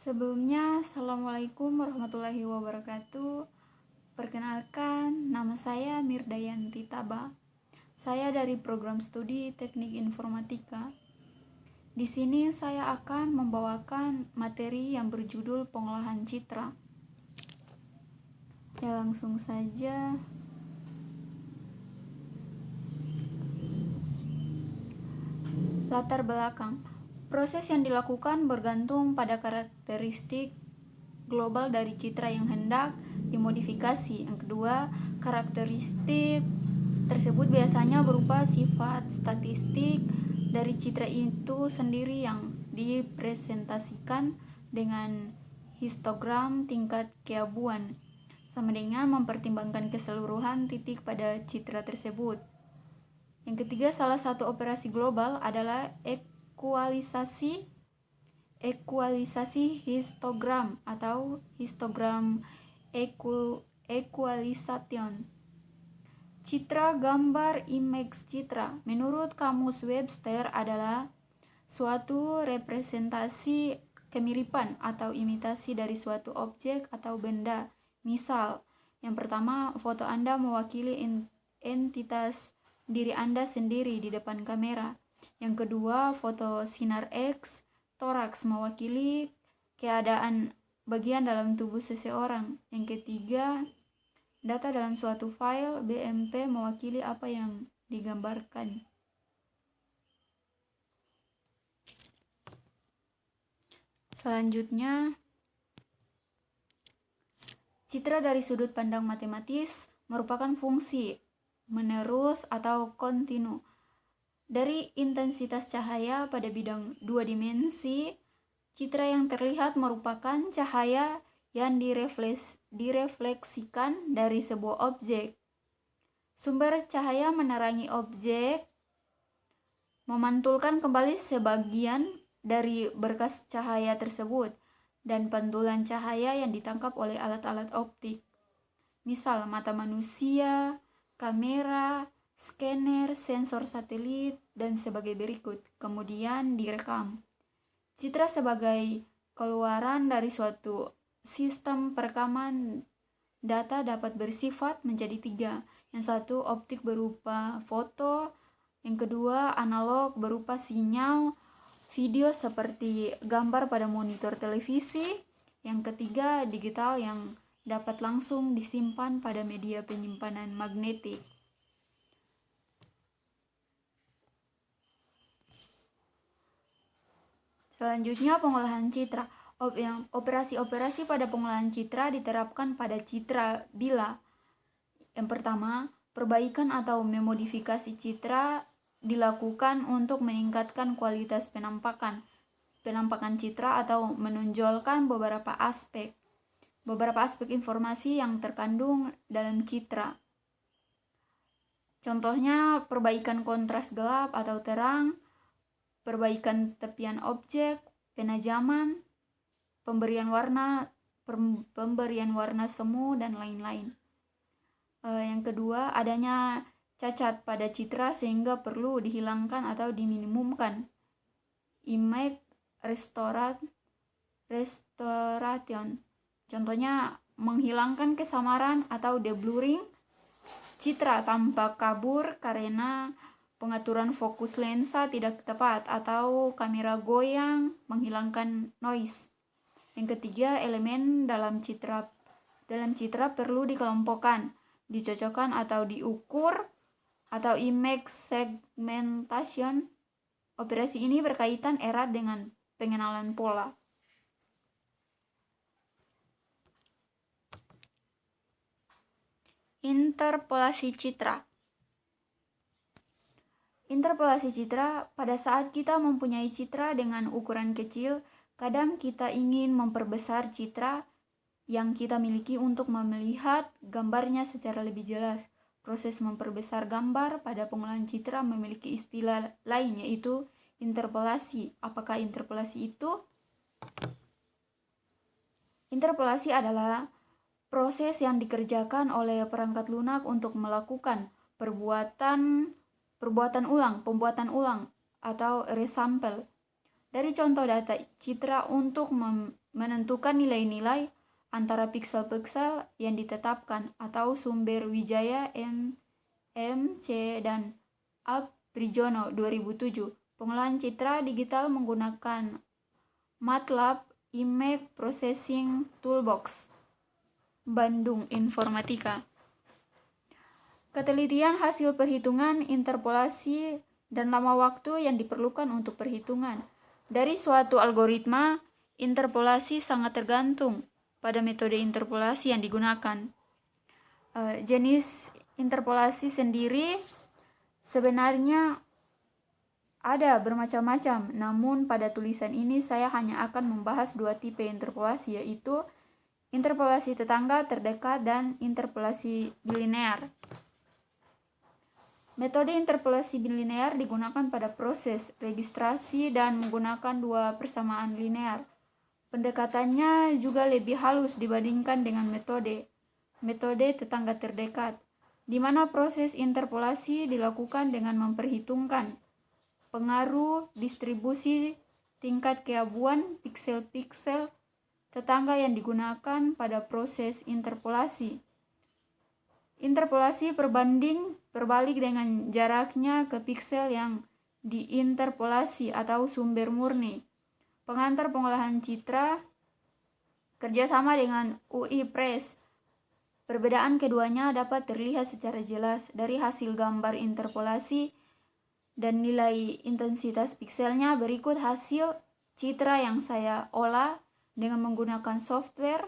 Sebelumnya, Assalamualaikum warahmatullahi wabarakatuh. Perkenalkan, nama saya Mirdayanti Taba. Saya dari program studi Teknik Informatika. Di sini saya akan membawakan materi yang berjudul pengolahan citra. Ya, langsung saja. Latar belakang. Proses yang dilakukan bergantung pada karakteristik global dari citra yang hendak dimodifikasi. Yang kedua, karakteristik tersebut biasanya berupa sifat statistik dari citra itu sendiri yang dipresentasikan dengan histogram tingkat keabuan, sama dengan mempertimbangkan keseluruhan titik pada citra tersebut. Yang ketiga, salah satu operasi global adalah ekualisasi histogram atau histogram equalization. Citra, gambar, image citra menurut Kamus Webster adalah suatu representasi kemiripan atau imitasi dari suatu objek atau benda. Misal, yang pertama, foto Anda mewakili entitas diri Anda sendiri di depan kamera. Yang kedua, foto sinar X toraks mewakili keadaan bagian dalam tubuh seseorang. Yang ketiga, data dalam suatu file BMP mewakili apa yang digambarkan. Selanjutnya, citra dari sudut pandang matematis merupakan fungsi menerus atau kontinu dari intensitas cahaya pada bidang dua dimensi. Citra yang terlihat merupakan cahaya yang direfleksikan dari sebuah objek. Sumber cahaya menerangi objek, memantulkan kembali sebagian dari berkas cahaya tersebut, dan pantulan cahaya yang ditangkap oleh alat-alat optik. Misal mata manusia, kamera, scanner, sensor satelit, dan sebagai berikut. Kemudian direkam. Citra sebagai keluaran dari suatu sistem perekaman data dapat bersifat menjadi tiga. Yang satu, optik berupa foto. Yang kedua, analog berupa sinyal video seperti gambar pada monitor televisi. Yang ketiga, digital yang dapat langsung disimpan pada media penyimpanan magnetik. Selanjutnya, pengolahan citra. Operasi-operasi pada pengolahan citra diterapkan pada citra bila yang pertama, perbaikan atau memodifikasi citra dilakukan untuk meningkatkan kualitas penampakan citra atau menonjolkan beberapa aspek informasi yang terkandung dalam citra. Contohnya, perbaikan kontras gelap atau terang, perbaikan tepian objek, penajaman, pemberian warna semu, dan lain-lain. Yang kedua, adanya cacat pada citra sehingga perlu dihilangkan atau diminimumkan. Image restoration. Contohnya, menghilangkan kesamaran atau deblurring citra tanpa kabur karena pengaturan fokus lensa tidak tepat atau kamera goyang, menghilangkan noise. Yang ketiga, elemen dalam citra perlu dikelompokkan, dicocokkan atau diukur, atau image segmentation. Operasi ini berkaitan erat dengan pengenalan pola. Interpolasi citra. Interpolasi citra, pada saat kita mempunyai citra dengan ukuran kecil, kadang kita ingin memperbesar citra yang kita miliki untuk melihat gambarnya secara lebih jelas. Proses memperbesar gambar pada pengolahan citra memiliki istilah lain, yaitu interpolasi. Apakah interpolasi itu? Interpolasi adalah proses yang dikerjakan oleh perangkat lunak untuk melakukan pembuatan ulang atau resample dari contoh data citra untuk menentukan nilai-nilai antara piksel-piksel yang ditetapkan atau sumber Wijaya MC dan Aprijono 2007. Pengolahan citra digital menggunakan MATLAB Image Processing Toolbox, Bandung Informatika. Ketelitian hasil perhitungan, interpolasi, dan lama waktu yang diperlukan untuk perhitungan. Dari suatu algoritma, interpolasi sangat tergantung pada metode interpolasi yang digunakan. Jenis interpolasi sendiri sebenarnya ada bermacam-macam, namun pada tulisan ini saya hanya akan membahas dua tipe interpolasi, yaitu interpolasi tetangga terdekat dan interpolasi bilinear. Metode interpolasi bilinear digunakan pada proses registrasi dan menggunakan dua persamaan linear. Pendekatannya juga lebih halus dibandingkan dengan metode tetangga terdekat, di mana proses interpolasi dilakukan dengan memperhitungkan pengaruh distribusi tingkat keabuan piksel-piksel tetangga yang digunakan pada proses interpolasi. Interpolasi berbalik dengan jaraknya ke piksel yang diinterpolasi atau sumber murni. Pengantar pengolahan citra kerjasama dengan UI Press. Perbedaan keduanya dapat terlihat secara jelas dari hasil gambar interpolasi dan nilai intensitas pikselnya. Berikut hasil citra yang saya olah dengan menggunakan software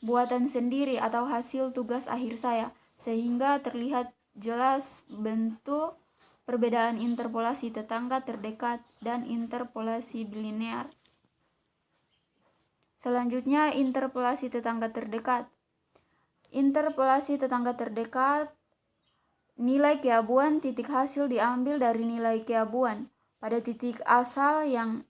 buatan sendiri atau hasil tugas akhir saya, sehingga terlihat jelas bentuk perbedaan interpolasi tetangga terdekat dan interpolasi bilinear. Selanjutnya, interpolasi tetangga terdekat. Interpolasi tetangga terdekat, nilai keabuan titik hasil diambil dari nilai keabuan pada titik asal yang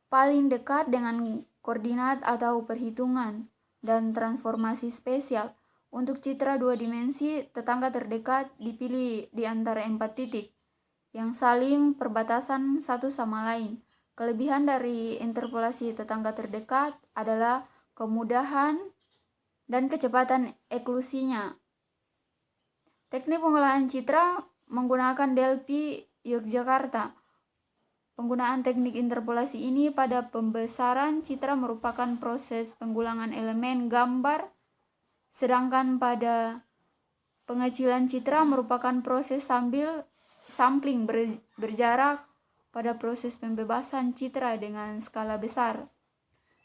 paling dekat dengan koordinat atau perhitungan dan transformasi spesial. Untuk citra dua dimensi, tetangga terdekat dipilih di antara 4 titik yang saling perbatasan satu sama lain. Kelebihan dari interpolasi tetangga terdekat adalah kemudahan dan kecepatan eklusinya. Teknik pengolahan citra menggunakan Delphi Yogyakarta. Penggunaan teknik interpolasi ini pada pembesaran citra merupakan proses penggulangan elemen gambar, sedangkan pada pengecilan citra merupakan proses sambil sampling berjarak pada proses pembebasan citra dengan skala besar.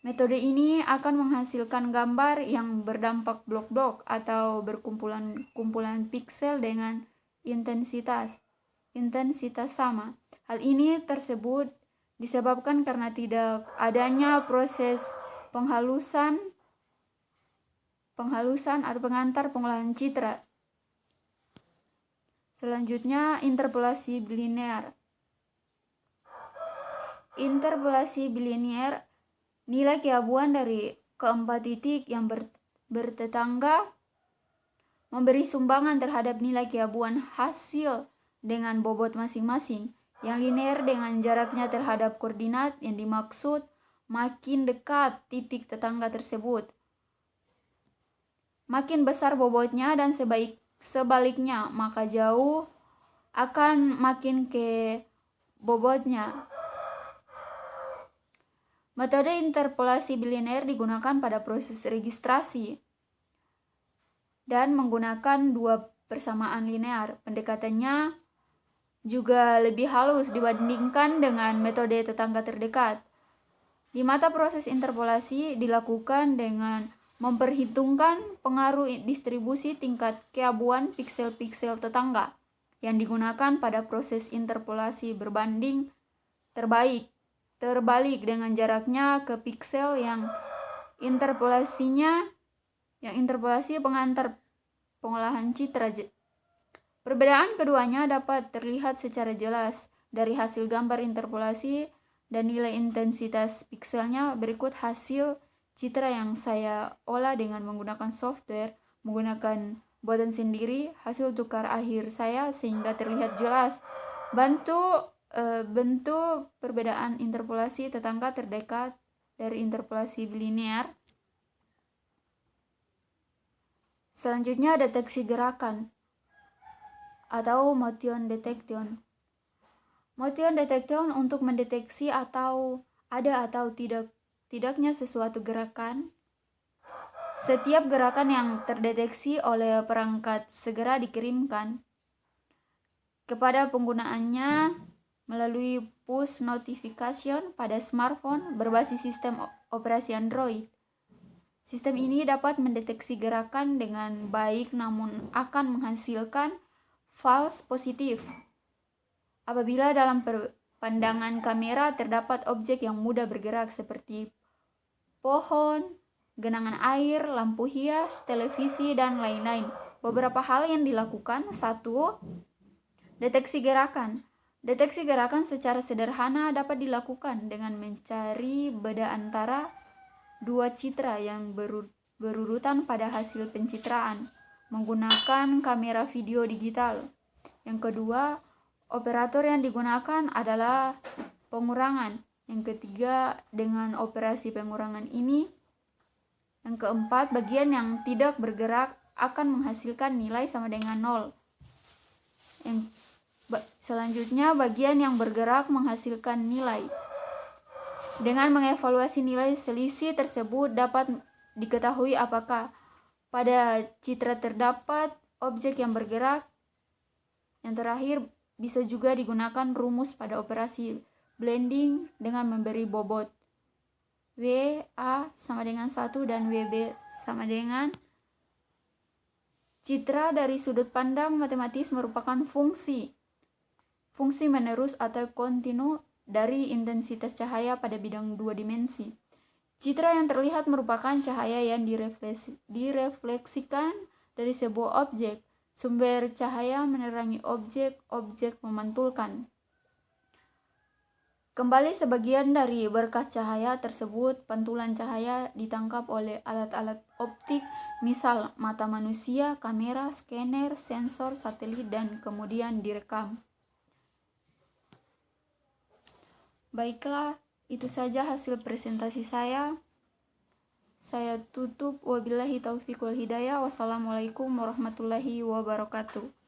Metode ini akan menghasilkan gambar yang berdampak blok-blok atau berkumpulan piksel dengan intensitas sama. Hal ini tersebut disebabkan karena tidak adanya proses penghalusan atau pengantar pengolahan citra. Selanjutnya, interpolasi bilinear. Interpolasi bilinear, nilai keabuan dari keempat titik yang bertetangga memberi sumbangan terhadap nilai keabuan hasil dengan bobot masing-masing. Yang linear dengan jaraknya terhadap koordinat yang dimaksud makin dekat titik tetangga tersebut, makin besar bobotnya, dan sebaliknya maka jauh akan makin ke bobotnya. Metode interpolasi bilinear digunakan pada proses registrasi dan menggunakan dua persamaan linear. Pendekatannya juga lebih halus dibandingkan dengan metode tetangga terdekat. Di mata proses interpolasi dilakukan dengan memperhitungkan pengaruh distribusi tingkat keabuan piksel-piksel tetangga yang digunakan pada proses interpolasi berbanding terbalik dengan jaraknya ke piksel yang interpolasi pengantar pengolahan citra. Perbedaan keduanya dapat terlihat secara jelas dari hasil gambar interpolasi dan nilai intensitas pikselnya. Berikut hasil citra yang saya olah dengan menggunakan software, menggunakan buatan sendiri, hasil tukar akhir saya, sehingga terlihat jelas bentuk perbedaan interpolasi tetangga terdekat dari interpolasi bilinear. Selanjutnya deteksi gerakan atau motion detection. Motion detection untuk mendeteksi atau ada atau tidaknya sesuatu gerakan. Setiap gerakan yang terdeteksi oleh perangkat segera dikirimkan kepada penggunaannya melalui push notification pada smartphone berbasis sistem operasi Android. Sistem ini dapat mendeteksi gerakan dengan baik namun akan menghasilkan false positif apabila dalam pandangan kamera terdapat objek yang mudah bergerak seperti pohon, genangan air, lampu hias, televisi, dan lain-lain. Beberapa hal yang dilakukan. 1. Deteksi gerakan. Deteksi gerakan secara sederhana dapat dilakukan dengan mencari beda antara dua citra yang berurutan pada hasil pencitraan menggunakan kamera video digital. Yang kedua, operator yang digunakan adalah pengurangan. Yang ketiga, dengan operasi pengurangan ini. Yang keempat, bagian yang tidak bergerak akan menghasilkan nilai sama dengan 0. Selanjutnya, bagian yang bergerak menghasilkan nilai. Dengan mengevaluasi nilai selisih tersebut dapat diketahui apakah pada citra terdapat objek yang bergerak. Yang terakhir, bisa juga digunakan rumus pada operasi blending dengan memberi bobot WA sama dengan 1 dan WB sama dengan. Citra dari sudut pandang matematis merupakan fungsi menerus atau kontinu dari intensitas cahaya pada bidang 2 dimensi. Citra yang terlihat merupakan cahaya yang direfleksikan dari sebuah objek. Sumber cahaya menerangi objek memantulkan. Kembali sebagian dari berkas cahaya tersebut, pantulan cahaya ditangkap oleh alat-alat optik, misal mata manusia, kamera, scanner, sensor, satelit, dan kemudian direkam. Baiklah, itu saja hasil presentasi saya. Saya tutup. Wabillahi taufiq wal hidayah. Wassalamualaikum warahmatullahi wabarakatuh.